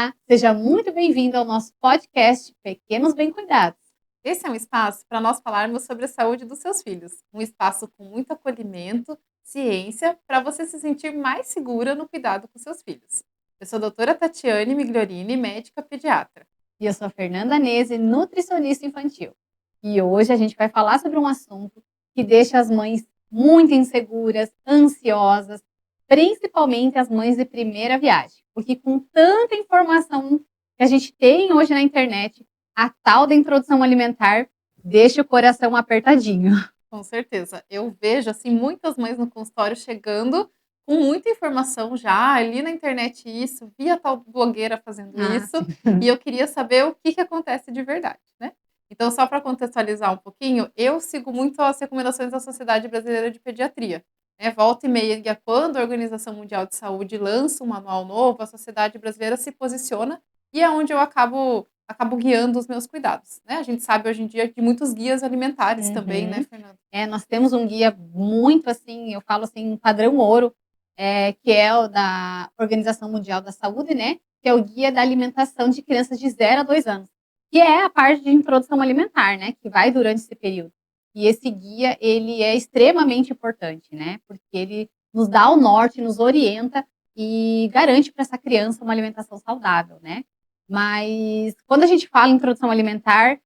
Olá, seja muito bem-vindo ao nosso podcast Pequenos Bem Cuidados. Esse é um espaço para nós falarmos sobre a saúde dos seus filhos. Um espaço com muito acolhimento, ciência, para você se sentir mais segura no cuidado com seus filhos. Eu sou a doutora Tatiane Migliorini, médica pediatra. E eu sou a Fernanda Nese, nutricionista infantil. E hoje a gente vai falar sobre um assunto que deixa as mães muito inseguras, ansiosas, principalmente as mães de primeira viagem. Porque com tanta informação que a gente tem hoje na internet, a tal da introdução alimentar deixa o coração apertadinho. Com certeza. Eu vejo assim muitas mães no consultório chegando com muita informação já ali na internet isso, vi a tal blogueira fazendo isso, e eu queria saber o que acontece de verdade, né? Então, só para contextualizar um pouquinho, eu sigo muito as recomendações da Sociedade Brasileira de Pediatria. Né? Volta e meia, quando a Organização Mundial de Saúde lança um manual novo, a Sociedade Brasileira se posiciona e é onde eu acabo guiando os meus cuidados, né? A gente sabe hoje em dia de muitos guias alimentares também, né, Fernanda? Nós temos um guia muito assim, eu falo assim, padrão ouro, que é o da Organização Mundial da Saúde, né? Que é o guia da alimentação de crianças de 0 a 2 anos, que é a parte de introdução alimentar, né? Que vai durante esse período. E esse guia, ele é extremamente importante, né? Porque ele nos dá o norte, nos orienta e garante para essa criança uma alimentação saudável, né? Mas quando a gente fala em introdução alimentar,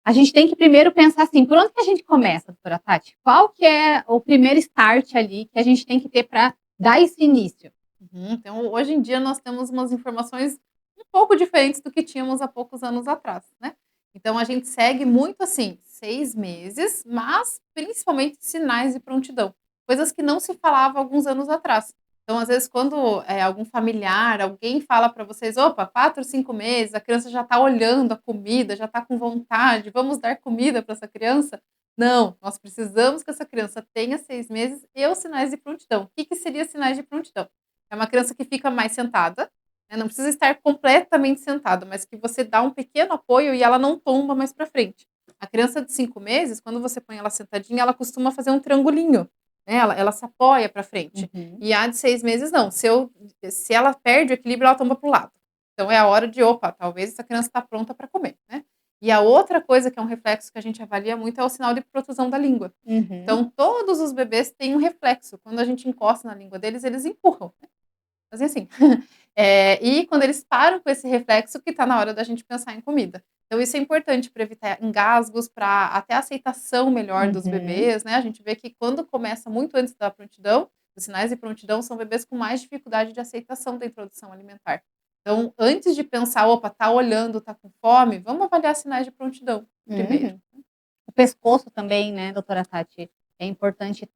a gente tem que primeiro pensar assim, por onde que a gente começa, doutora Tati? Qual que é o primeiro start ali que a gente tem que ter para dar esse início? Então, hoje em dia, nós temos umas informações um pouco diferentes do que tínhamos há poucos anos atrás, né? Então, a gente segue muito assim, 6 meses, mas principalmente sinais de prontidão, coisas que não se falava alguns anos atrás. Então, às vezes, quando algum familiar, alguém fala para vocês, opa, 4, 5 meses, a criança já está olhando a comida, já está com vontade, vamos dar comida para essa criança? Não, nós precisamos que essa criança tenha 6 meses e os sinais de prontidão. O que seria sinais de prontidão? É uma criança que fica mais sentada, né, não precisa estar completamente sentada, mas que você dá um pequeno apoio e ela não tomba mais para frente. A criança de 5 meses, quando você põe ela sentadinha, ela costuma fazer um triangulinho, né, ela se apoia para frente. E a de 6 meses não, se ela perde o equilíbrio, ela tomba para o lado. Então é a hora de, opa, talvez essa criança está pronta para comer, né? E a outra coisa que é um reflexo que a gente avalia muito é o sinal de protrusão da língua. Então, todos os bebês têm um reflexo. Quando a gente encosta na língua deles, eles empurram, né? Fazem assim. E quando eles param com esse reflexo, que está na hora da gente pensar em comida. Então, isso é importante para evitar engasgos, para até a aceitação melhor dos bebês, né? A gente vê que quando começa muito antes da prontidão, os sinais de prontidão são bebês com mais dificuldade de aceitação da introdução alimentar. Então, antes de pensar, opa, tá olhando, tá com fome, vamos avaliar sinais de prontidão primeiro. O pescoço também, né, doutora Tati? É importante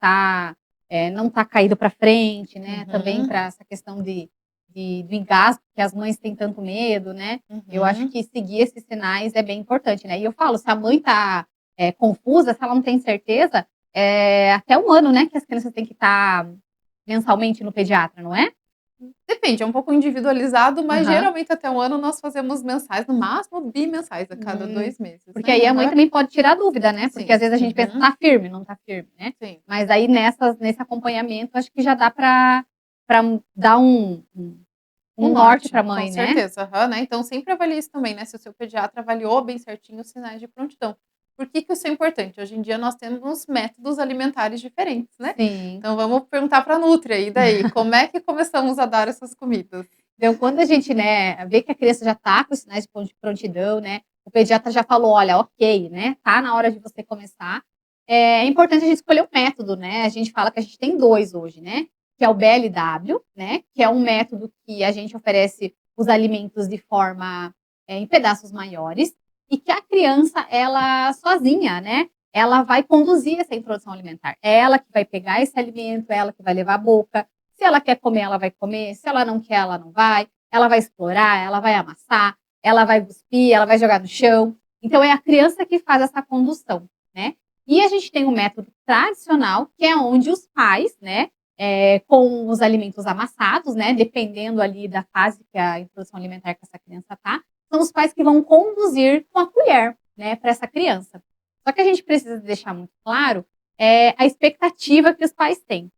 não estar caído para frente, né? Também para essa questão do engasgo, que as mães têm tanto medo, né? Eu acho que seguir esses sinais é bem importante, né? E eu falo, se a mãe está confusa, se ela não tem certeza, até 1 ano, né? Que as crianças têm que estar mensalmente no pediatra, não é? Depende, é um pouco individualizado, mas geralmente até 1 ano nós fazemos mensais, no máximo bimensais, a cada 2 meses. Porque aí a mãe também pode tirar dúvida, né? Porque às vezes a gente pensa, tá firme, não tá firme, né? Sim. Mas aí nesse acompanhamento, acho que já dá para dar um norte para a mãe, com né? certeza, né? Então sempre avalie isso também, né? Se o seu pediatra avaliou bem certinho os sinais de prontidão. Por que isso é importante? Hoje em dia nós temos métodos alimentares diferentes, né? Sim. Então vamos perguntar para a Nutria, e daí? Como é que começamos a dar essas comidas? Então, quando a gente, né, vê que a criança já está com sinais de prontidão, né, o pediatra já falou, olha, ok, né, tá na hora de você começar. É importante a gente escolher o método, né? A gente fala que a gente tem 2 hoje, né? Que é o BLW, né? Que é um método que a gente oferece os alimentos de forma em pedaços maiores e que a criança, ela sozinha, né? Ela vai conduzir essa introdução alimentar. É ela que vai pegar esse alimento, é ela que vai levar à boca. Se ela quer comer, ela vai comer. Se ela não quer, ela não vai. Ela vai explorar, ela vai amassar, ela vai cuspir, ela vai jogar no chão. Então, é a criança que faz essa condução, né? E a gente tem um método tradicional, que é onde os pais, né, com os alimentos amassados, né, dependendo ali da fase que a introdução alimentar que essa criança tá, são os pais que vão conduzir com a colher, né, para essa criança. Só que a gente precisa deixar muito claro a expectativa que os pais têm.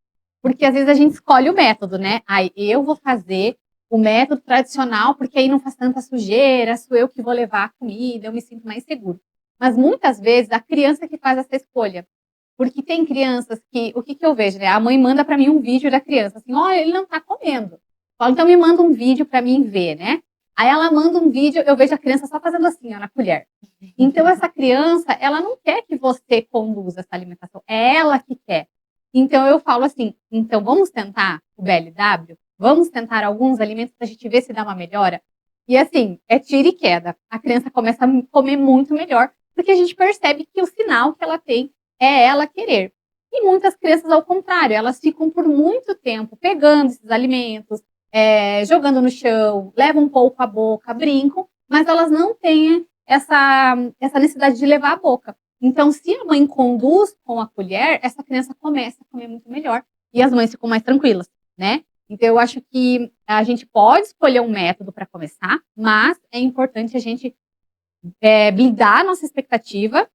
Porque às vezes a gente escolhe o método, né? Aí eu vou fazer o método tradicional, porque aí não faz tanta sujeira, sou eu que vou levar a comida, eu me sinto mais seguro. Mas muitas vezes a criança que faz essa escolha. Porque tem crianças que, o que que eu vejo, né? A mãe manda para mim um vídeo da criança, assim, olha, ele não tá comendo. Falo, então me manda um vídeo para mim ver, né? Aí ela manda um vídeo, eu vejo a criança só fazendo assim, ó, na colher. Então essa criança, ela não quer que você conduza essa alimentação, é ela que quer. Então eu falo assim, então vamos tentar o BLW? Vamos tentar alguns alimentos para a gente ver se dá uma melhora? E assim, é tiro e queda. A criança começa a comer muito melhor, porque a gente percebe que o sinal que ela tem é ela querer. E muitas crianças, ao contrário, elas ficam por muito tempo pegando esses alimentos, jogando no chão, levam um pouco à boca, brincam, mas elas não têm essa necessidade de levar à boca. Então, se a mãe conduz com a colher, essa criança começa a comer muito melhor e as mães ficam mais tranquilas, né? Então, eu acho que a gente pode escolher um método para começar, mas é importante a gente blindar a nossa expectativa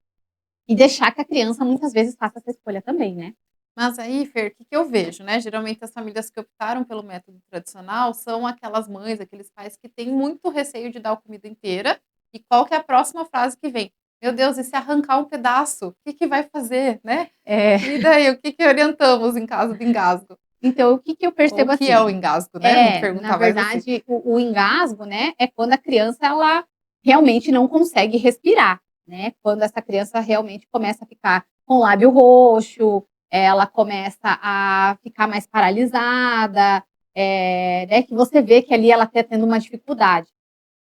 e deixar que a criança muitas vezes faça essa escolha também, né? Mas aí, Fer, o que que eu vejo, né? Geralmente as famílias que optaram pelo método tradicional são aquelas mães, aqueles pais que têm muito receio de dar a comida inteira. E qual que é a próxima frase que vem? Meu Deus, e se arrancar um pedaço? O que que vai fazer, né? E daí, o que que orientamos em caso de engasgo? Então, o que que eu Ou percebo o que é assim? o engasgo, né? Vamos Na perguntar mais assim. verdade, o engasgo, né, é quando a criança ela realmente não consegue respirar, né? Quando essa criança realmente começa a ficar com o lábio roxo, ela começa a ficar mais paralisada, né, que você vê que ali ela está tendo uma dificuldade.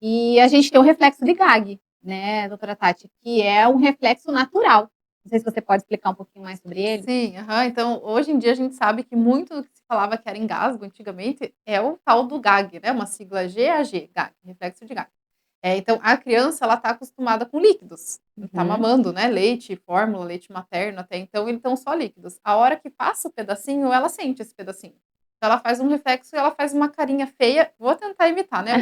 E a gente tem o reflexo de Gag, né, doutora Tati, que é um reflexo natural. Não sei se você pode explicar um pouquinho mais sobre ele. Sim, aham. Então, hoje em dia a gente sabe que muito do que se falava que era engasgo antigamente é o tal do GAG, né? Uma sigla GAG, GAG, reflexo de Gag. Então, a criança ela está acostumada com líquidos, está Uhum. mamando, né? Leite, fórmula, leite materno, até então eles estão só líquidos. A hora que passa o pedacinho, ela sente esse pedacinho. Então, ela faz um reflexo e ela faz uma carinha feia. Vou tentar imitar, né?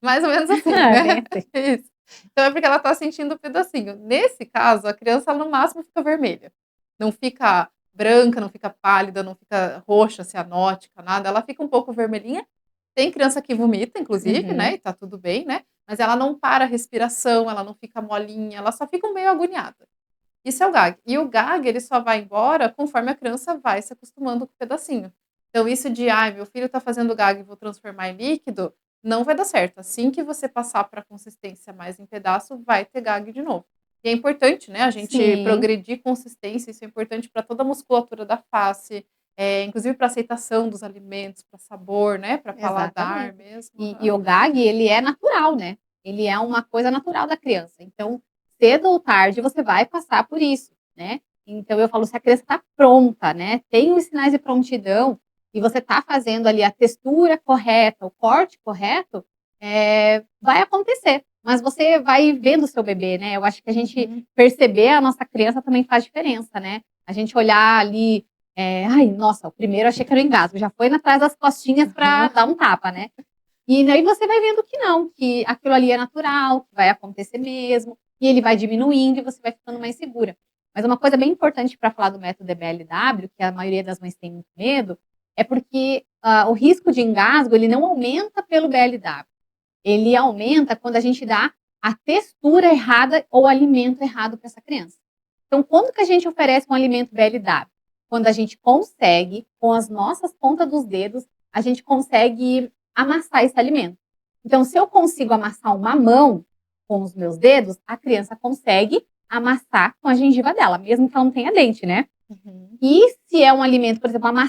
Mais ou menos assim, Bem né? assim. Isso. Então é porque ela tá sentindo o pedacinho. Nesse caso, a criança, ela, no máximo, fica vermelha. Não fica branca, não fica pálida, não fica roxa, cianótica, nada. Ela fica um pouco vermelhinha. Tem criança que vomita, inclusive, né? Uhum. E tá tudo bem, né? Mas ela não para a respiração, ela não fica molinha, ela só fica meio agoniada. Isso é o gag. E o gag, ele só vai embora conforme a criança vai se acostumando com o pedacinho. Então, isso de, ai, meu filho tá fazendo gag e vou transformar em líquido, não vai dar certo. Assim que você passar para consistência mais em pedaço, vai ter gag de novo. E é importante, né, a gente Sim, progredir consistência, isso é importante para toda a musculatura da face, inclusive para aceitação dos alimentos, para sabor, né, para paladar exatamente. mesmo. E Aham. o gag, ele é natural, né? Ele é uma coisa natural da criança. Então, cedo ou tarde, você vai passar por isso, né? Então, eu falo, se a criança está pronta, né? Tem os sinais de prontidão e você está fazendo ali a textura correta, o corte correto, vai acontecer. Mas você vai vendo o seu bebê, né? Eu acho que a gente Uhum. perceber a nossa criança também faz diferença, né? A gente olhar ali ai, nossa, o primeiro achei que era o engasgo, já foi atrás das costinhas para Aham. dar um tapa, né? E aí você vai vendo que não, que aquilo ali é natural, que vai acontecer mesmo, e ele vai diminuindo e você vai ficando mais segura. Mas uma coisa bem importante para falar do método EBLW, que a maioria das mães tem muito medo, é porque o risco de engasgo ele não aumenta pelo BLW. Ele aumenta quando a gente dá a textura errada ou o alimento errado para essa criança. Então, quando que a gente oferece um alimento BLW? Quando a gente consegue, com as nossas pontas dos dedos, a gente consegue amassar esse alimento. Então, se eu consigo amassar um mamão com os meus dedos, a criança consegue amassar com a gengiva dela, mesmo que ela não tenha dente, né? Uhum. E se é um alimento, por exemplo, uma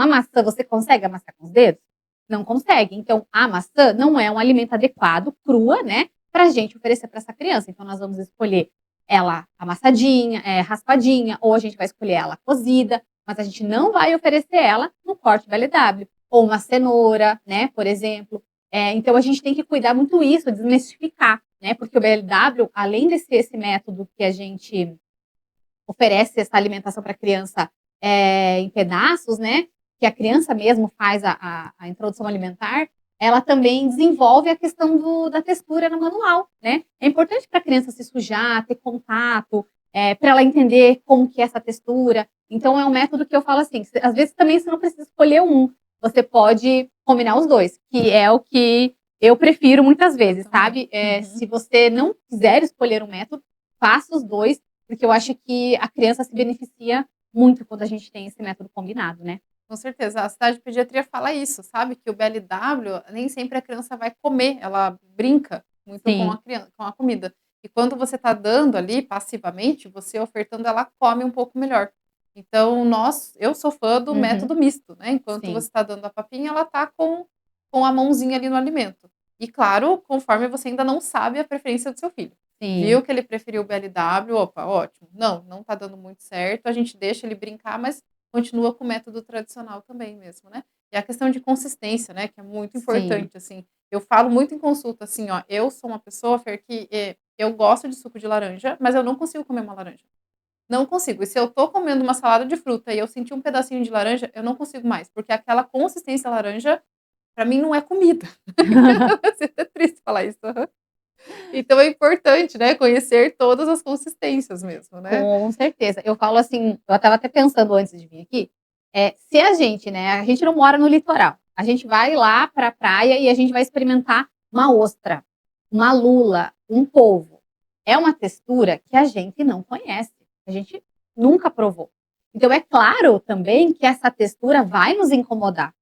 maçã você consegue amassar com os dedos? Não consegue. Então, a maçã não é um alimento adequado, crua, né, para a gente oferecer para essa criança. Então, nós vamos escolher ela amassadinha, raspadinha, ou a gente vai escolher ela cozida, mas a gente não vai oferecer ela no corte BLW. Ou uma cenoura, né, por exemplo. Então, a gente tem que cuidar muito isso, desmistificar, né, porque o BLW, além de ser esse método que a gente oferece essa alimentação para a criança em pedaços, né? Que a criança mesmo faz a introdução alimentar, ela também desenvolve a questão da textura no manual, né? É importante para a criança se sujar, ter contato, para ela entender como que é essa textura. Então, é um método que eu falo assim, às vezes também você não precisa escolher um. você pode combinar os 2, que é o que eu prefiro muitas vezes, Também. sabe. Se você não quiser escolher um método, faça os 2, porque eu acho que a criança se beneficia muito quando a gente tem esse método combinado, né. Com certeza. A cidade de pediatria fala isso, sabe, que o BLW nem sempre a criança vai comer, ela brinca muito com Sim, a com a comida. E quando você está dando ali passivamente, você ofertando, ela come um pouco melhor. Então eu sou fã do uhum, método misto, né, enquanto sim, você está dando a papinha, ela está com a mãozinha ali no alimento. E claro, conforme você ainda não sabe a preferência do seu filho. sim, Viu que ele preferiu o BLW, opa, ótimo. Não está dando muito certo, a gente deixa ele brincar, mas continua com o método tradicional também mesmo, né. E a questão de consistência, né, que é muito sim. importante, assim. Eu falo muito em consulta, assim, ó, eu sou uma pessoa, Fer, que, eu gosto de suco de laranja, mas eu não consigo comer uma laranja. Não consigo. E se eu tô comendo uma salada de fruta e eu sentir um pedacinho de laranja, eu não consigo mais, porque aquela consistência laranja, pra mim não é comida. Vai ser até triste falar isso. Aham. Então é importante, né, conhecer todas as consistências mesmo, né. Com certeza. Eu falo assim, eu estava até pensando antes de vir aqui, se a gente, né, a gente não mora no litoral, a gente vai lá para a praia e a gente vai experimentar uma ostra, uma lula, um polvo. É uma textura que a gente não conhece, a gente nunca provou. Então é claro também que essa textura vai nos incomodar.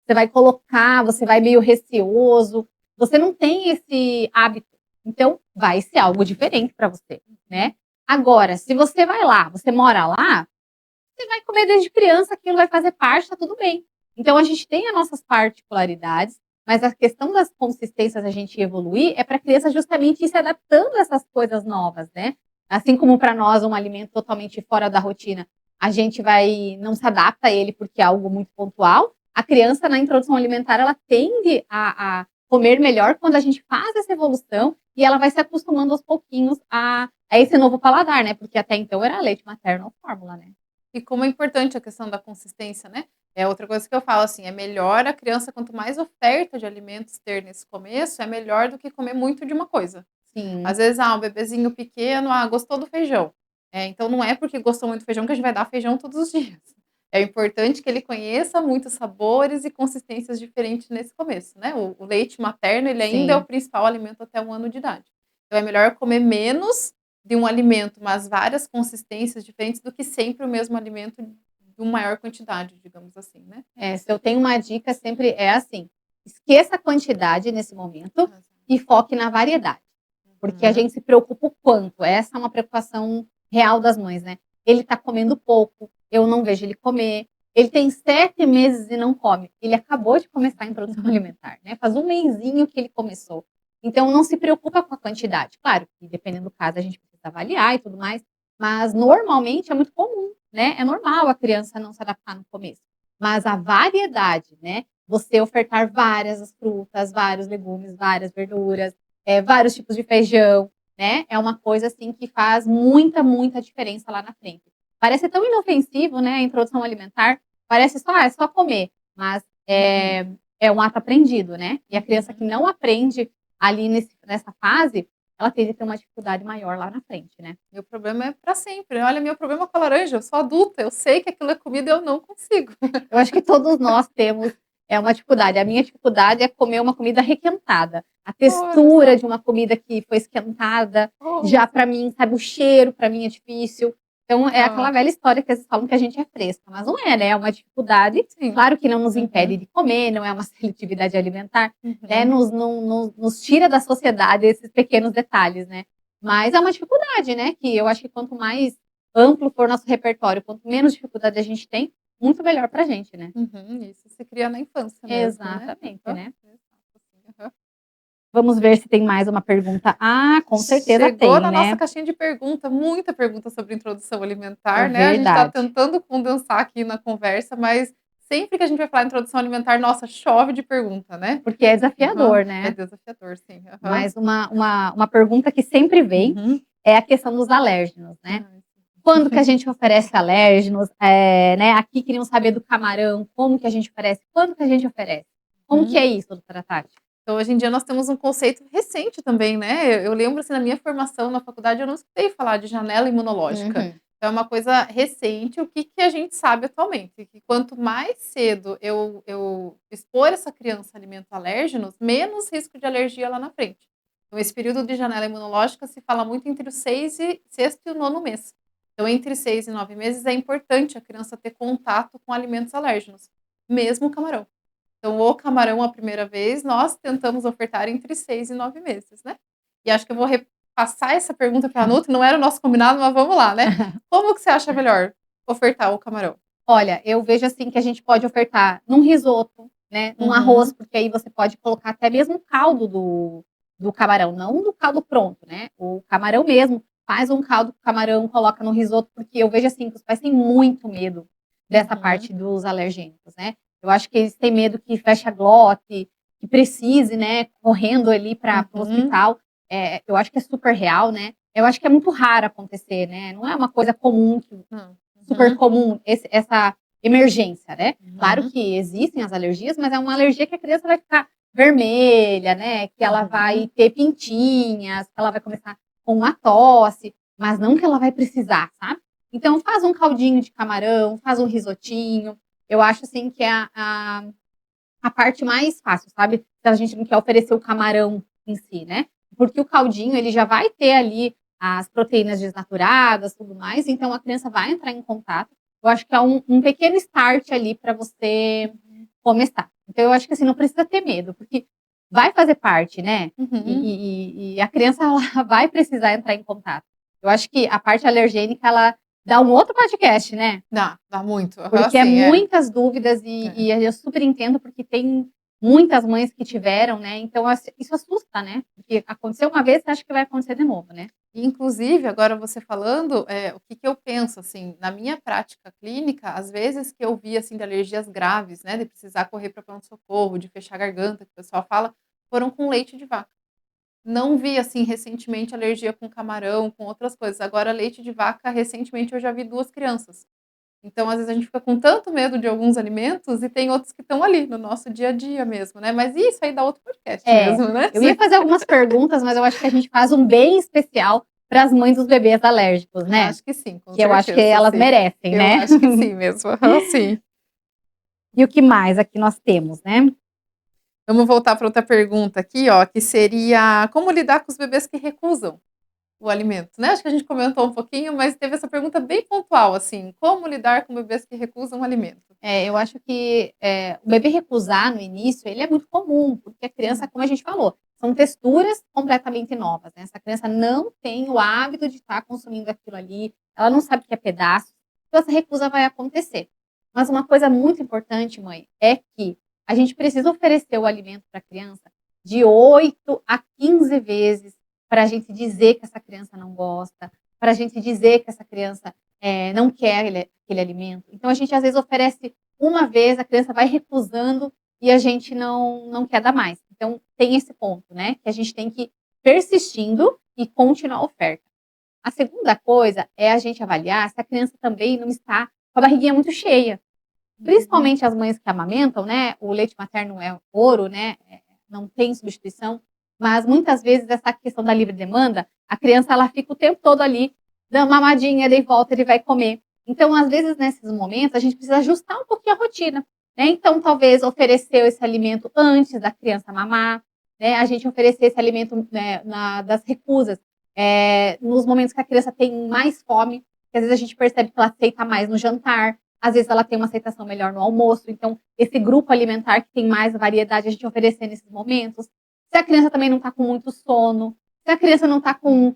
Você vai colocar, você vai meio receoso, você não tem esse hábito, então vai ser algo diferente para você, né. Agora, se você vai lá, você mora lá, você vai comer desde criança, aquilo vai fazer parte, tá tudo bem. Então a gente tem as nossas particularidades, mas a questão das consistências, a gente evoluir, é para a criança justamente ir se adaptando a essas coisas novas, né. Assim como para nós um alimento totalmente fora da rotina, a gente vai não se adapta a ele porque é algo muito pontual, a criança na introdução alimentar ela tende a comer melhor quando a gente faz essa evolução e ela vai se acostumando aos pouquinhos a esse novo paladar, né, porque até então era leite materno ou fórmula, né. E como é importante a questão da consistência, né. É outra coisa que eu falo, assim, é melhor a criança, quanto mais oferta de alimentos ter nesse começo, é melhor do que comer muito de uma coisa. Sim, Às vezes, um bebezinho pequeno, gostou do feijão. Então não é porque gostou muito do feijão que a gente vai dar feijão todos os dias. É importante que ele conheça muitos sabores e consistências diferentes nesse começo, né. O leite materno, ele ainda é o sim, principal alimento até 1 ano de idade. Então é melhor comer menos de um alimento, mas várias consistências diferentes, do que sempre o mesmo alimento de uma maior quantidade, digamos assim, né. se eu tenho uma dica sempre é assim, esqueça a quantidade nesse momento Exato. e foque na variedade, porque a Uhum. gente se preocupa o quanto, essa é uma preocupação real das mães, né. Ele tá comendo pouco, eu não vejo ele comer, ele tem 7 meses e não come, ele acabou de começar a introdução alimentar, né, faz um mesinho que ele começou. Então não se preocupa com a quantidade, claro que dependendo do caso a gente precisa avaliar e tudo mais, mas normalmente é muito comum, né, é normal a criança não se adaptar no começo. Mas a variedade, né, você ofertar várias frutas, vários legumes, várias verduras, vários tipos de feijão, né, é uma coisa, assim, que faz muita, muita diferença lá na frente. Parece tão inofensivo, né, a introdução alimentar, parece só: "Ah, é só comer", mas é um ato aprendido, né, e a criança que Uhum. não aprende ali nessa fase, ela tende a ter uma dificuldade maior lá na frente, né. E o problema é para sempre. Olha, meu problema com a laranja, eu sou adulta, eu sei que aquilo é comida e eu não consigo. Eu acho que todos nós temos, uma dificuldade. A minha dificuldade é comer uma comida requentada. A Olha textura só, de uma comida que foi esquentada, olha já só. para mim, sabe, o cheiro para mim é difícil. Então é aquela Ah, velha história que eles falam que a gente é fresca, mas não é, né, é uma dificuldade. sim. Claro que não nos impede Uhum, de comer, não é uma seletividade alimentar, né, uhum. nos tira da sociedade esses pequenos detalhes, né. Mas é uma dificuldade, né, que eu acho que quanto mais amplo for nosso repertório, quanto menos dificuldade a gente tem, muito melhor pra gente, né. Uhum, isso se cria na infância mesmo, né. Exatamente, Aham, né. exato, sim, aham. Vamos ver se tem mais uma pergunta. Ah, com certeza Chegou tem, na nossa né. caixinha de pergunta, muita pergunta sobre introdução É alimentar, né, a gente está verdade. tentando condensar aqui na conversa, mas sempre que a gente vai falar introdução alimentar, nossa, chove de pergunta, né. Porque é Aham, desafiador, é né. desafiador, sim, aham. Mas uma pergunta que sempre vem Uhum. é a questão dos alérgenos, né. Ai, Quando que a gente oferece alérgenos? Né, aqui queriam saber do camarão, como que a gente oferece? Quando que a gente oferece? Como que uhum. é isso, doutora Tati? Então, hoje em dia, nós temos um conceito recente também, né. Eu lembro, assim, na minha formação na faculdade, eu não escutei falar de janela imunológica. Uhum. Então é uma coisa recente. O que que a gente sabe atualmente? Que quanto mais cedo eu expor essa criança a alimentos alérgenos, menos risco de alergia lá na frente. Então esse período de janela imunológica se fala muito entre o sexto e o nono mês. Então entre 6 e 9 meses é importante a criança ter contato com alimentos alérgenos, mesmo o camarão. Então o camarão, a primeira vez, nós tentamos ofertar entre 6 e 9 meses, né. E acho que eu vou repassar essa pergunta para a Nutri, não era o nosso combinado, mas vamos lá, né. Como que você acha melhor ofertar o camarão? Olha, eu vejo assim que a gente pode ofertar num risoto, né, num arroz, Uhum, porque aí você pode colocar até mesmo o caldo do camarão, não do caldo pronto, né, o camarão mesmo. Faz um caldo com camarão, coloca no risoto, porque eu vejo assim que os pais têm muito medo dessa uhum, parte dos alergênicos, né. Eu acho que eles têm medo que feche a glote, que precise, né, correndo ali para o uhum. hospital. Eu acho que é super real, né. Eu acho que é muito raro acontecer, né, não é uma coisa comum que Não. super Uhum, comum essa emergência, né. Claro uhum, que existem as alergias, mas é uma alergia que a criança vai ficar vermelha, né, que ela vai uhum. ter pintinhas, que ela vai começar com uma tosse, mas não que ela vai precisar, sabe. Então faz um caldinho de camarão, faz um risotinho, eu acho assim que é a parte mais fácil, sabe, se a gente não quer oferecer o camarão em si, né. Porque o caldinho ele já vai ter ali as proteínas desnaturadas, tudo mais, então a criança vai entrar em contato. Eu acho que é um pequeno start ali para você começar. Então eu acho que assim, não precisa ter medo, porque vai fazer parte, né, Uhum. e a criança ela vai precisar entrar em contato. Eu acho que a parte alergênica ela dá um outro podcast, né. Dá muito. Aham, Porque é sim, é. muitas dúvidas É. e eu super entendo, porque tem muitas mães que tiveram, né, então isso assusta, né, porque aconteceu uma vez, você acha que vai acontecer de novo, né. Inclusive, agora você falando, o que que eu penso, assim, na minha prática clínica, às vezes que eu vi, assim, de alergias graves, né, de precisar correr para pronto-socorro, de fechar a garganta, que o pessoal fala, foram com leite de vaca. Não vi, assim, recentemente alergia com camarão, com outras coisas. Agora leite de vaca, recentemente eu já vi 2 crianças. Então, às vezes, a gente fica com tanto medo de alguns alimentos e tem outros que estão ali no nosso dia a dia mesmo, né. Mas isso aí dá outro podcast É, mesmo, né. eu ia fazer algumas perguntas, mas eu acho que a gente faz um bem especial para as mães dos bebês alérgicos, né, Acho que sim, com que eu acho que certeza, elas sim. merecem, Eu né. acho que sim mesmo. Aham, sim. E o que mais aqui nós temos, né. Vamos voltar para outra pergunta aqui, ó, que seria: como lidar com os bebês que recusam o alimento, né. Acho que a gente comentou um pouquinho, mas teve essa pergunta bem pontual, assim: como lidar com bebês que recusam o alimento? Eu acho que, o bebê recusar no início, ele é muito comum, porque a criança, Hum. como a gente falou, são texturas completamente novas, né, essa criança não tem o hábito de estar consumindo aquilo ali, ela não sabe o que é pedaço, então essa recusa vai acontecer. Mas uma coisa muito importante, mãe, é que a gente precisa oferecer o alimento para a criança de 8 a 15 vezes, para a gente dizer que essa criança não gosta, para a gente dizer que essa criança, não quer aquele alimento. Então a gente às vezes oferece uma vez, a criança vai recusando e a gente não quer dar mais. Então tem esse ponto, né, que a gente tem que ir persistindo e continuar a oferta. A segunda coisa é a gente avaliar se a criança também não está com a barriguinha muito cheia. Uhum. Principalmente as mães que amamentam, né, o leite materno é ouro, né, não tem substituição, mas muitas vezes essa questão da livre demanda, a criança ela fica o tempo todo ali, dando mamadinha, daí volta, ele vai comer. Então, às vezes, nesses momentos, a gente precisa ajustar um pouquinho a rotina, né, então talvez oferecer esse alimento antes da criança mamar, né, a gente oferecer esse alimento, né, das recusas, nos momentos que a criança tem mais fome, que às vezes a gente percebe que ela aceita mais no jantar, às vezes ela tem uma aceitação melhor no almoço, então esse grupo alimentar que tem mais variedade, a gente oferecer nesses momentos. Se a criança também não está com muito sono, se a criança não está com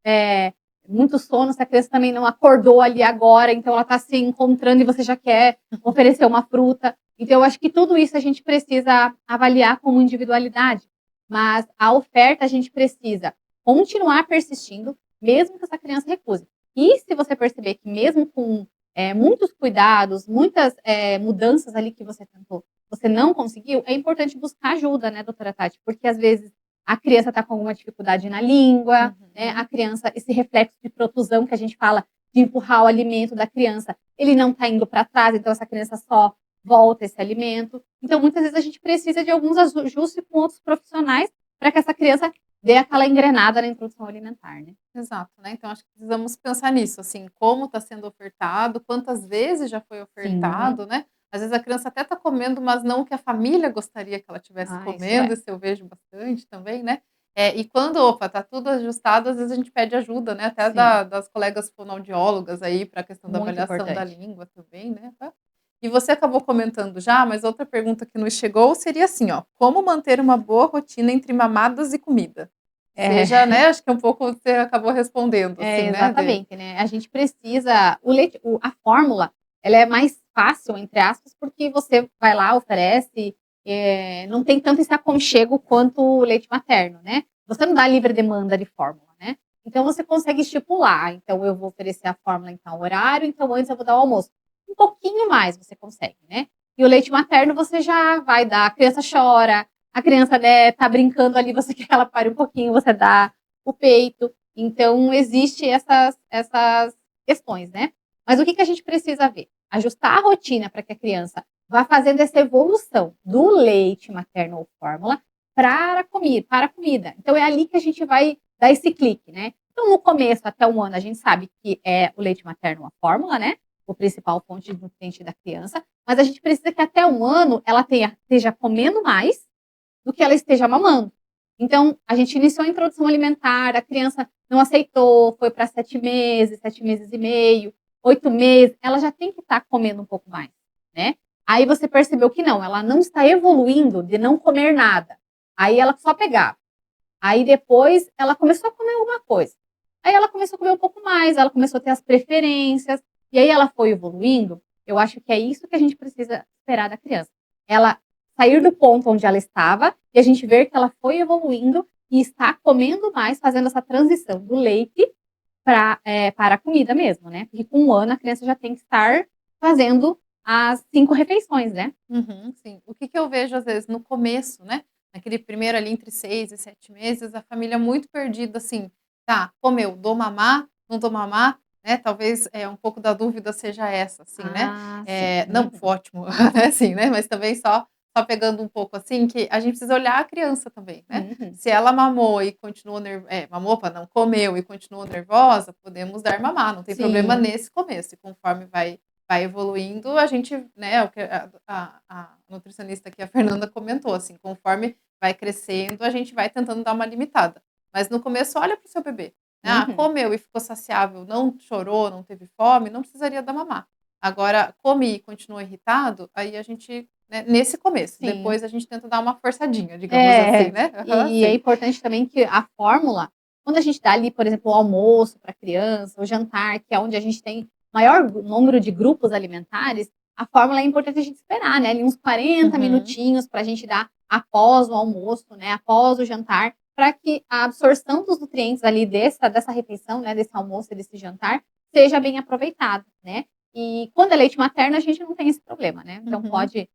eh, muito sono, se a criança também não acordou ali agora, então ela está se encontrando e você já quer oferecer uma fruta. Então eu acho que tudo isso a gente precisa avaliar como individualidade, mas a oferta a gente precisa continuar persistindo, mesmo que essa criança recuse. E se você perceber que mesmo com muitos cuidados, muitas mudanças ali que você tentou, você não conseguiu, é importante buscar ajuda, né, doutora Tati? Porque às vezes a criança está com alguma dificuldade na língua, né? A Uhum. criança, esse reflexo de protusão que a gente fala de empurrar o alimento da criança, ele não está indo para trás, então essa criança só volta esse alimento. Então, muitas vezes a gente precisa de alguns ajustes com outros profissionais para que essa criança dê aquela engrenada na introdução alimentar, né? Exato, né, então acho que precisamos pensar nisso, assim, como está sendo ofertado, quantas vezes já foi Sim. ofertado, né. Às vezes a criança até está comendo, mas não o que a família gostaria que ela estivesse Ah, isso comendo, é. isso eu vejo bastante também, né. E quando, opa, tá tudo ajustado, às vezes a gente pede ajuda, né, até Sim, das colegas fonoaudiólogas aí para a questão da muito avaliação da importante. língua também, né, tá. E você acabou comentando já, mas outra pergunta que nos chegou seria assim, ó: como manter uma boa rotina entre mamadas e comida? É. Seja, né, acho que é um pouco você acabou respondendo, É, assim, né, de exatamente, né. A gente precisa o leite a fórmula, ela é mais "fácil", entre aspas, porque você vai lá, oferece, não tem tanto esse aconchego quanto o leite materno, né. Você não dá livre demanda de fórmula, né. Então você consegue estipular, então eu vou oferecer a fórmula em tal horário, então antes eu vou dar o almoço. Um pouquinho mais você consegue, né. E o leite materno você já vai dar, a criança chora, a criança, né, tá brincando ali, você quer que ela pare um pouquinho, você dá o peito. Então, existe essas questões, né. Mas o que que a gente precisa ver? Ajustar a rotina para que a criança vá fazendo essa evolução do leite materno ou fórmula para a comida. Então é ali que a gente vai dar esse clique, né. Então no começo, até 1 ano, a gente sabe que é o leite materno ou a fórmula, né, o principal fonte de nutriente da criança, mas a gente precisa que até 1 ano ela esteja comendo mais do que ela esteja mamando. Então, a gente iniciou a introdução alimentar, a criança não aceitou, foi para 7 meses e meio, 8 meses, ela já tem que estar comendo um pouco mais, né. Aí você percebeu que não, ela não está evoluindo de não comer nada, aí ela só pegava. Aí depois ela começou a comer alguma coisa. Aí ela começou a comer um pouco mais, ela começou a ter as preferências, e aí ela foi evoluindo. Eu acho que é isso que a gente precisa esperar da criança. Ela sair do ponto onde ela estava e a gente ver que ela foi evoluindo e está comendo mais, fazendo essa transição do leite para a comida mesmo, né? Porque com 1 ano a criança já tem que estar fazendo as 5 refeições, né? uhum, sim. O que que eu vejo, às vezes, no começo, né, naquele primeiro ali entre 6 e 7 meses, a família muito perdida, assim: "Tá, comeu, dou mamar, não dou mamar?", né, talvez, um pouco da dúvida seja essa, assim, né. Ah, sim. Não, Uhum. ótimo, né, assim, né, mas também só pegando um pouco, assim, que a gente precisa olhar a criança também, né. Uhum. Se ela mamou e continuou mamou, opa, não, comeu e continuou nervosa, podemos dar mamar, não tem problema Sim, nesse começo, e conforme vai evoluindo, a gente, né, o que a nutricionista aqui, a Fernanda, comentou, assim, conforme vai crescendo, a gente vai tentando dar uma limitada. Mas no começo, olha para o seu bebê, né, uhum. comeu e ficou saciável, não chorou, não teve fome, não precisaria dar mamar. Agora, come e continua irritado, aí a gente, né, nesse começo, Sim. depois a gente tenta dar uma forçadinha, digamos assim, É, né. Aham, e é sim. importante também que a fórmula, quando a gente dá ali, por exemplo, o almoço para criança, o jantar, que é onde a gente tem maior número de grupos alimentares, a fórmula é importante a gente esperar, né, ali uns 40 Uhum, minutinhos para a gente dar após o almoço, né, após o jantar, para que a absorção dos nutrientes ali dessa refeição, né, desse almoço e desse jantar, seja bem aproveitada, né. E quando é leite materno, a gente não tem esse problema, né, então uhum, pode,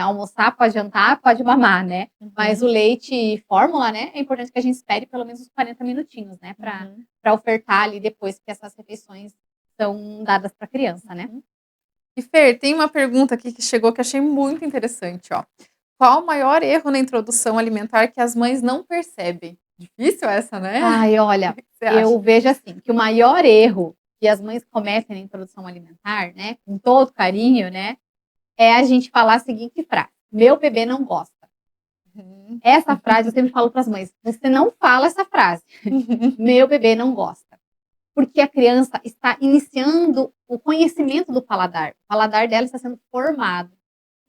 almoçar, pode jantar, pode mamar, né. Mas o uhum, leite fórmula, né, é importante que a gente espere pelo menos uns 40 minutinhos, né, uhum, pra ofertar ali depois que essas refeições são dadas pra criança, né. uhum. E Fer, tem uma pergunta aqui que chegou que achei muito interessante, ó. Qual o maior erro na introdução alimentar que as mães não percebem? Difícil essa, né? Ai, O olha, que que você eu acha? vejo assim, que o maior erro que as mães cometem na introdução alimentar, né, com todo carinho, né, é a gente falar a seguinte frase: "Meu bebê não gosta". Uhum. Essa frase eu sempre falo para as mães: "Você não fala essa frase, 'Meu bebê não gosta'". Porque a criança está iniciando o conhecimento do paladar. O paladar dela está sendo formado.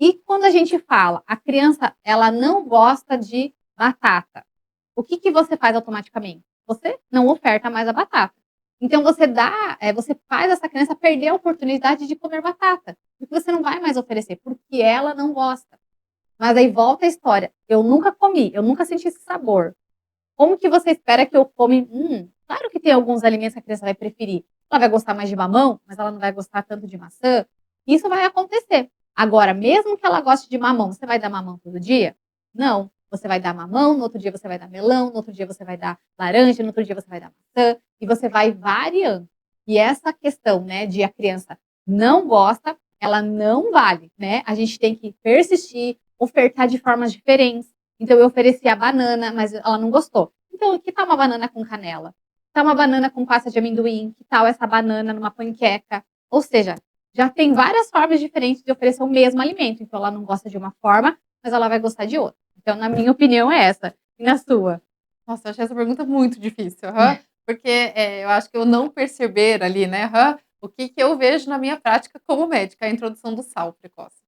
E quando a gente fala, a criança ela não gosta de batata, o que que você faz automaticamente? Você não oferta mais a batata. Então você faz essa criança perder a oportunidade de comer batata, porque você não vai mais oferecer, porque ela não gosta. Mas aí volta a história, eu nunca comi, eu nunca senti esse sabor. Como que você espera que eu come claro que tem alguns alimentos que a criança vai preferir. Ela vai gostar mais de mamão, mas ela não vai gostar tanto de maçã. Isso vai acontecer. Agora, mesmo que ela goste de mamão, você vai dar mamão todo dia? Não. Você vai dar mamão, no outro dia você vai dar melão, no outro dia você vai dar laranja, no outro dia você vai dar maçã, e você vai variando. E essa questão, né, de a criança não gosta, ela não vale, né? A gente tem que persistir, ofertar de formas diferentes. Então eu ofereci a banana, mas ela não gostou. Então, que tal uma banana com canela? tal uma banana com pasta de amendoim, que tal essa banana numa panqueca. Ou seja, já tem várias formas diferentes de oferecer o mesmo alimento. Então, ela não gosta de uma forma, mas ela vai gostar de outra. Então, na minha opinião, é essa. E na sua? Nossa, eu achei essa pergunta muito difícil, aham. Porque, eu acho que eu não perceber ali, né, aham, o que que eu vejo na minha prática como médica, a introdução do sal precoce.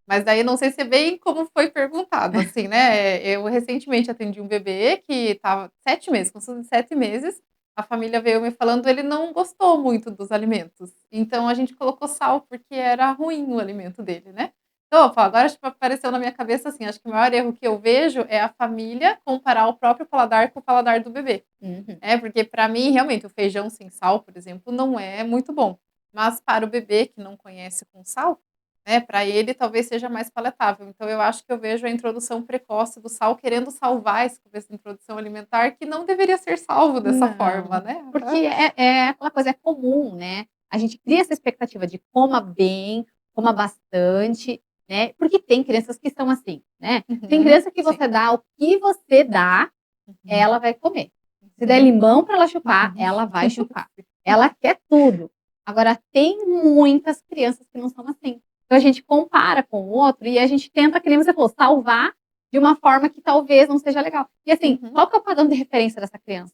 Mas daí não sei se é bem como foi perguntado, assim, né, eu recentemente atendi um bebê que estava 7 meses, com 7 meses, a família veio me falando, ele não gostou muito dos alimentos, então a gente colocou sal, porque era ruim o alimento dele, né. Então, eu falo, agora tipo, apareceu na minha cabeça, assim, acho que o maior erro que eu vejo é a família comparar o próprio paladar com o paladar do bebê. Uhum. Porque para mim, realmente, o feijão sem sal, por exemplo, não é muito bom. Mas para o bebê que não conhece com sal, né, para ele talvez seja mais palatável. Então eu acho que eu vejo a introdução precoce do sal querendo salvar esse começo de introdução alimentar que não deveria ser salvo dessa forma, Não, né. porque é aquela coisa, é comum, né, a gente cria essa expectativa de coma bem, coma bastante, né, porque tem crianças que são assim, né. Tem Uhum, criança que sim. você dá o que você dá, Uhum, ela vai comer. Se der uhum, limão para ela chupar, uhum. ela vai chupar. Ela quer tudo. Agora tem muitas crianças que não são assim. Então a gente compara com o outro e a gente tenta, que nem você falou, salvar de uma forma que talvez não seja legal. E assim, Uhum, qual que é o padrão de referência dessa criança?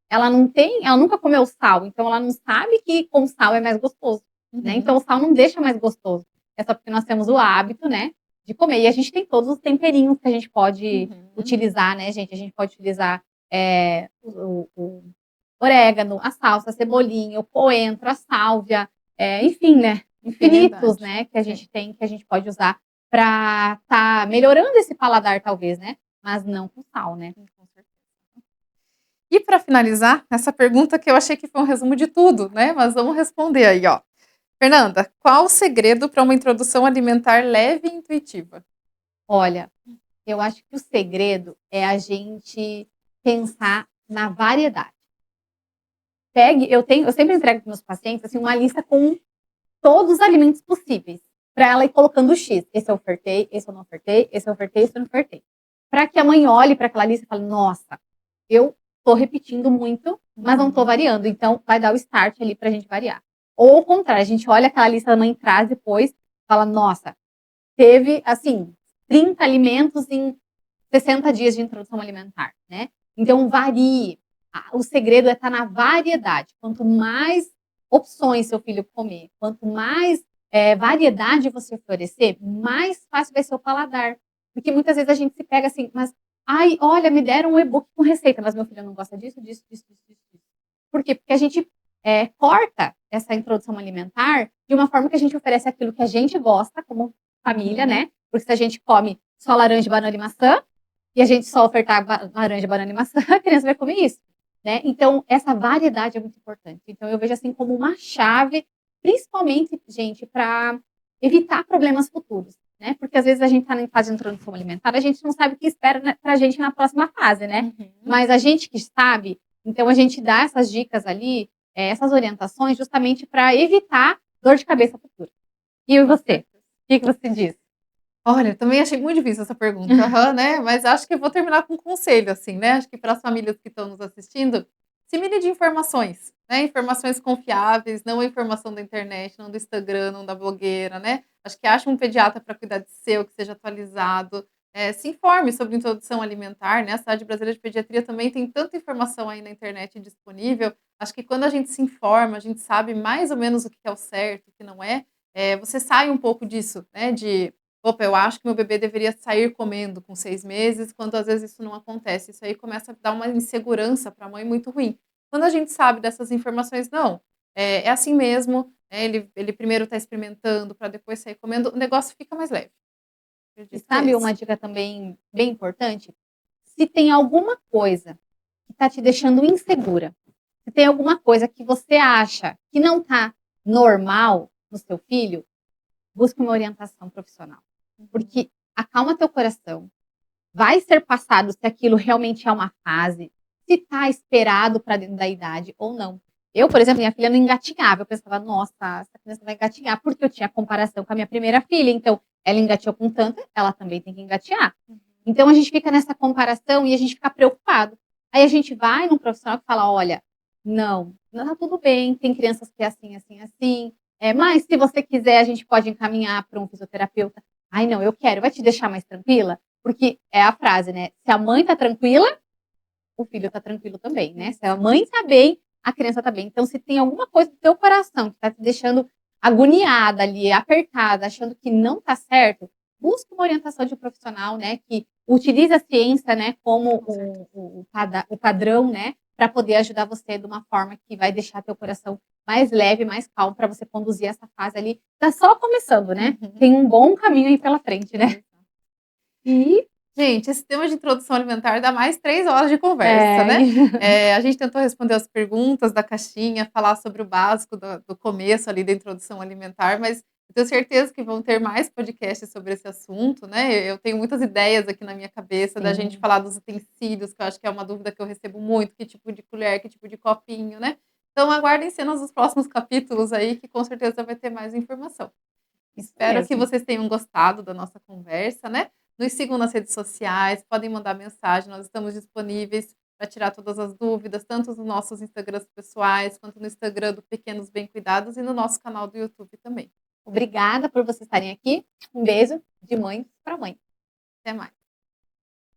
Ela nunca comeu sal, então ela não sabe que com sal é mais gostoso, né. uhum, Então o sal não deixa mais gostoso. É só porque nós temos o hábito, né, de comer. E a gente tem todos os temperinhos que a gente pode uhum. utilizar, né, gente. A gente pode utilizar, o orégano, a salsa, a cebolinha, o coentro, a sálvia, enfim, né, infinitos, Infinidade. né, que a Sim. gente tem, que a gente pode usar para estar melhorando esse paladar talvez, né, mas não com sal, né. Com certeza. E para finalizar, essa pergunta que eu achei que foi um resumo de tudo, né, mas vamos responder aí, ó. Fernanda, qual o segredo para uma introdução alimentar leve e intuitiva? Olha, eu acho que o segredo é a gente pensar na variedade. Eu sempre entrego para meus pacientes, assim, uma lista com todos os alimentos possíveis, para ela ir colocando o X. Esse eu ofertei, esse eu não ofertei, esse eu ofertei, esse eu não ofertei. Para que a mãe olhe para aquela lista e fale: "Nossa, eu tô repetindo muito, mas não tô Uhum. variando", então vai dar o start ali pra gente variar. Ou ao contrário, a gente olha aquela lista, da mãe traz depois, fala: "Nossa, teve, assim, 30 alimentos em 60 dias de introdução alimentar", né. Então varie. O segredo é estar na variedade. Quanto mais opções seu filho comer, quanto mais, variedade você oferecer, mais fácil vai ser o paladar. Porque muitas vezes a gente se pega assim: "Mas, ai, olha, me deram um e-book com receita, mas meu filho não gosta disso, disso, disso, disso, disso, disso". Por quê? Porque a gente, corta essa introdução alimentar de uma forma que a gente oferece aquilo que a gente gosta como família, Uhum. né. Porque se a gente come só laranja, banana e maçã, e a gente só ofertar laranja, banana e maçã, a criança vai comer isso, né. Então essa variedade é muito importante. Então eu vejo, assim, como uma chave, principalmente, gente, para evitar problemas futuros, né. Porque às vezes a gente está em fase de introdução alimentar, a gente não sabe o que espera, né, pra gente na próxima fase, né. Uhum. Mas a gente que sabe, então a gente dá essas dicas ali, essas orientações justamente para evitar dor de cabeça futura. E Com você? certeza. O que que você diz? Olha, também achei muito difícil essa pergunta. Aham, né, mas acho que eu vou terminar com um conselho, assim, né, acho que para as famílias que estão nos assistindo, se mire de informações, né, informações confiáveis, não a informação da internet, não do Instagram, não da blogueira, né. Acho que ache um pediatra para cuidar de seu, que seja atualizado, se informe sobre introdução alimentar, né, a Sociedade Brasileira de Pediatria também tem tanta informação aí na internet disponível. Acho que quando a gente se informa, a gente sabe mais ou menos o que é o certo, o que não é, você sai um pouco disso, né, de opa, eu acho que meu bebê deveria sair comendo com 6 meses, quando às vezes isso não acontece. Isso aí começa a dar uma insegurança para a mãe muito ruim. Quando a gente sabe dessas informações, não, é assim mesmo, ele primeiro está experimentando para depois sair comendo, o negócio fica mais leve. E Acredito que é sabe esse. uma dica também bem importante? Se tem alguma coisa que está te deixando insegura, se tem alguma coisa que você acha que não está normal no seu filho, busque uma orientação profissional. Uhum, Porque acalma teu coração, vai ser passado se aquilo realmente é uma fase, se está esperado para dentro da idade ou não. Eu, por exemplo, minha filha não engatinhava, eu pensava: "Nossa, essa criança vai engatinhar", porque eu tinha comparação com a minha primeira filha, então ela engateou com tanto, ela também tem que engatear. uhum, Então a gente fica nessa comparação e a gente fica preocupado. Aí a gente vai num profissional que fala: "Olha, Não, não tá tudo bem, tem crianças que é assim, assim, assim. Mas se você quiser, a gente pode encaminhar para um fisioterapeuta. Ai, não, eu quero. Vai te deixar mais tranquila? Porque é a frase, né? Se a mãe tá tranquila, o filho tá tranquilo também, né? Se a mãe tá bem, a criança tá bem. Então, se tem alguma coisa do teu coração que tá te deixando agoniada ali, apertada, achando que não tá certo, busca uma orientação de um profissional, né? Que utilize a ciência, né? Como Com certeza. o padrão, né? Para poder ajudar você de uma forma que vai deixar teu coração mais leve, mais calmo, para você conduzir essa fase ali. Tá só começando, né? Uhum. Tem um bom caminho aí pela frente, né? Exato. E Gente, esse tema de introdução alimentar dá mais 3 horas de conversa, é, né. A gente tentou responder as perguntas da caixinha, falar sobre o básico do começo ali da introdução alimentar, mas eu tenho certeza que vão ter mais podcasts sobre esse assunto, né. Eu tenho muitas ideias aqui na minha cabeça da gente sim. falar dos utensílios, que eu acho que é uma dúvida que eu recebo muito, que tipo de colher, que tipo de copinho, né. Então aguardem cenas dos próximos capítulos aí, que com certeza vai ter mais informação. Isso Espero que mesmo. vocês tenham gostado da nossa conversa, né. Nos sigam nas redes sociais, podem mandar mensagem, nós estamos disponíveis para tirar todas as dúvidas, tanto nos nossos Instagrams pessoais, quanto no Instagram do Pequenos Bem Cuidados e no nosso canal do YouTube também. Obrigada por vocês estarem aqui. Um beijo de mãe para mãe. Até mais.